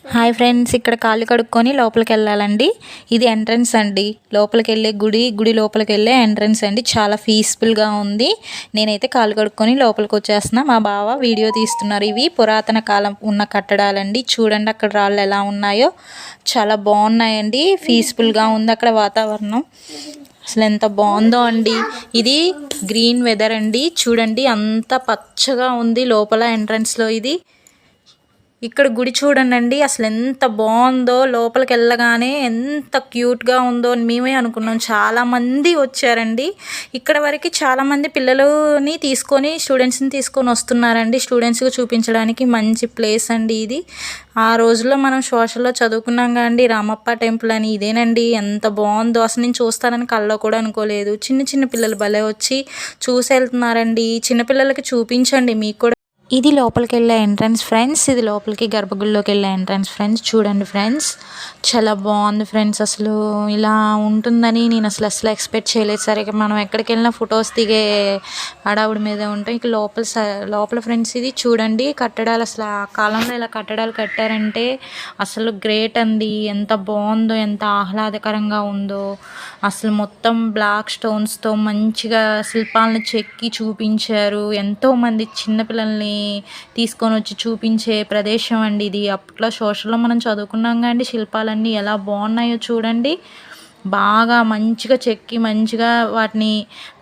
Hi friends, ఇక్కడ కాళ్ళు కడుక్కొని లోపలికి వెళ్ళాలండి. ఇది ఎంట్రన్స్ అండి. లోపలికి వెళ్ళే గుడి లోపలికి వెళ్ళే ఎంట్రన్స్ అండి. చాలా పీస్ఫుల్గా ఉంది. నేనైతే కాళ్ళు కడుక్కొని లోపలికి వచ్చేస్తున్నా. మా బావ వీడియో తీస్తున్నారు. ఇవి పురాతన కాలం ఉన్న కట్టడాలండి. చూడండి అక్కడ రాళ్ళు ఎలా ఉన్నాయో, చాలా బాగున్నాయండి. పీస్ఫుల్గా ఉంది అక్కడ వాతావరణం. అసలు ఎంత బాగుందో అండి. ఇది గ్రీన్ వెదర్ అండి. చూడండి అంత పచ్చగా ఉంది లోపల ఎంట్రన్స్లో. ఇది ఇక్కడ గుడి చూడండి అసలు ఎంత బాగుందో. లోపలికి వెళ్ళగానే ఎంత క్యూట్గా ఉందో అని మేమే అనుకున్నాం. చాలామంది వచ్చారండి ఇక్కడ వరకు. చాలామంది పిల్లలని తీసుకొని స్టూడెంట్స్ని తీసుకొని వస్తున్నారండి. స్టూడెంట్స్కి చూపించడానికి మంచి ప్లేస్ అండి ఇది. ఆ రోజుల్లో మనం సోషల్లో చదువుకున్నాం కదండి, రామప్ప టెంపుల్ అని. ఇదేనండి, ఎంత బాగుందో అసలు. నేను చూస్తానని కల్లో కూడా అనుకోలేదు. చిన్న చిన్న పిల్లలు భలే వచ్చి చూసి వెళ్తున్నారండి. చిన్నపిల్లలకి చూపించండి మీకు కూడా. ఇది లోపలికి వెళ్ళే ఎంట్రన్స్ ఫ్రెండ్స్. ఇది లోపలికి గర్భగుడిలోకి వెళ్ళే ఎంట్రన్స్ ఫ్రెండ్స్. చూడండి ఫ్రెండ్స్, చాలా బాగుంది ఫ్రెండ్స్. అసలు ఇలా ఉంటుందని నేను అసలు ఎక్స్పెక్ట్ చేయలేదు. సరే, మనం ఎక్కడికి వెళ్ళినా ఫొటోస్ దిగే హడావుడి మీద ఉంటాం. ఇక లోపల ఫ్రెండ్స్ ఇది చూడండి కట్టడాలు. అసలు ఆ కాలంలో ఇలా కట్టడాలు కట్టారంటే అసలు గ్రేట్ అండి. ఎంత బాగుందో, ఎంత ఆహ్లాదకరంగా ఉందో. అసలు మొత్తం బ్లాక్ స్టోన్స్తో మంచిగా శిల్పాలను చెక్కి చూపించారు. ఎంతోమంది చిన్నపిల్లల్ని తీసుకొని వచ్చి చూపించే ప్రదేశం అండి ఇది. అప్పట్లో సోషల్లో మనం చదువుకున్నాం కానీ శిల్పాలన్నీ ఎలా బాగున్నాయో చూడండి. బాగా మంచిగా చెక్కి మంచిగా వాటిని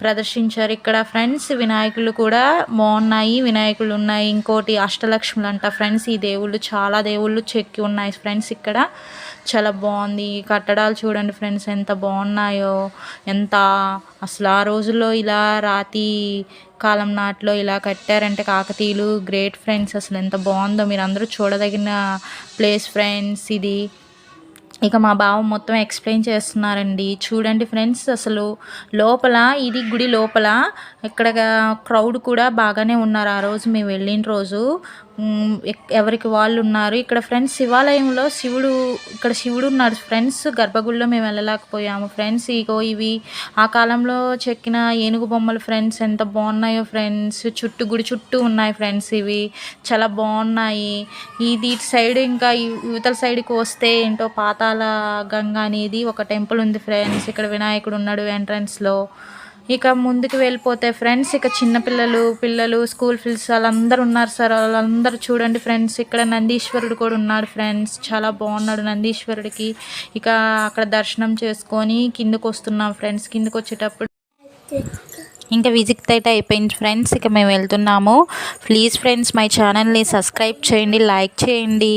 ప్రదర్శించారు ఇక్కడ ఫ్రెండ్స్. వినాయకులు కూడా బాగున్నాయి, వినాయకులు ఉన్నాయి. ఇంకోటి అష్టలక్ష్ములు అంట ఫ్రెండ్స్. ఈ దేవుళ్ళు, చాలా దేవుళ్ళు చెక్కి ఉన్నాయి ఫ్రెండ్స్ ఇక్కడ. చాలా బాగుంది. కట్టడాలు చూడండి ఫ్రెండ్స్ ఎంత బాగున్నాయో. ఎంత అసలు ఆ రోజుల్లో ఇలా రాతి కాలం నాటిలో ఇలా కట్టారంటే కాకతీయులు గ్రేట్ ఫ్రెండ్స్. అసలు ఎంత బాగుందో, మీరు అందరూ చూడదగిన ప్లేస్ ఫ్రెండ్స్ ఇది. ఇక మా బావ మొత్తం ఎక్స్ప్లెయిన్ చేస్తున్నారండి. చూడండి ఫ్రెండ్స్, అసలు లోపల ఇది గుడి లోపల ఇక్కడ క్రౌడ్ కూడా బాగానే ఉన్నారు. ఆ రోజు మేము వెళ్ళిన రోజు ఎవరికి వాళ్ళు ఉన్నారు ఇక్కడ ఫ్రెండ్స్. శివాలయంలో శివుడు ఉన్నాడు ఫ్రెండ్స్. గర్భగుడిలో మేము వెళ్ళలేకపోయాము ఫ్రెండ్స్. ఇగో ఇవి ఆ కాలంలో చెక్కిన ఏనుగు బొమ్మలు ఫ్రెండ్స్. ఎంత బాగున్నాయో ఫ్రెండ్స్. గుడి చుట్టూ ఉన్నాయి ఫ్రెండ్స్. ఇవి చాలా బాగున్నాయి. ఇది సైడ్ ఇంకా యువతల సైడ్కి వస్తే ఏంటో పాతాళ గంగ అనేది ఒక టెంపుల్ ఉంది ఫ్రెండ్స్. ఇక్కడ వినాయకుడు ఉన్నాడు ఎంట్రన్స్లో. ఇక ముందుకు వెళ్ళిపోతే ఫ్రెండ్స్, ఇక పిల్లలు స్కూల్ ఫీల్స్ వాళ్ళందరూ ఉన్నారు సార్. వాళ్ళందరూ చూడండి ఫ్రెండ్స్. ఇక్కడ నందీశ్వరుడు కూడా ఉన్నాడు ఫ్రెండ్స్. చాలా బాగున్నాడు నందీశ్వరుడికి. ఇక అక్కడ దర్శనం చేసుకొని కిందకు వస్తున్నాం ఫ్రెండ్స్. కిందకు వచ్చేటప్పుడు ఇంకా విజిట్ అయితే అయిపోయింది ఫ్రెండ్స్. ఇక మేము వెళ్తున్నాము. ప్లీజ్ ఫ్రెండ్స్, మై ఛానల్ని సబ్స్క్రైబ్ చేయండి, లైక్ చేయండి.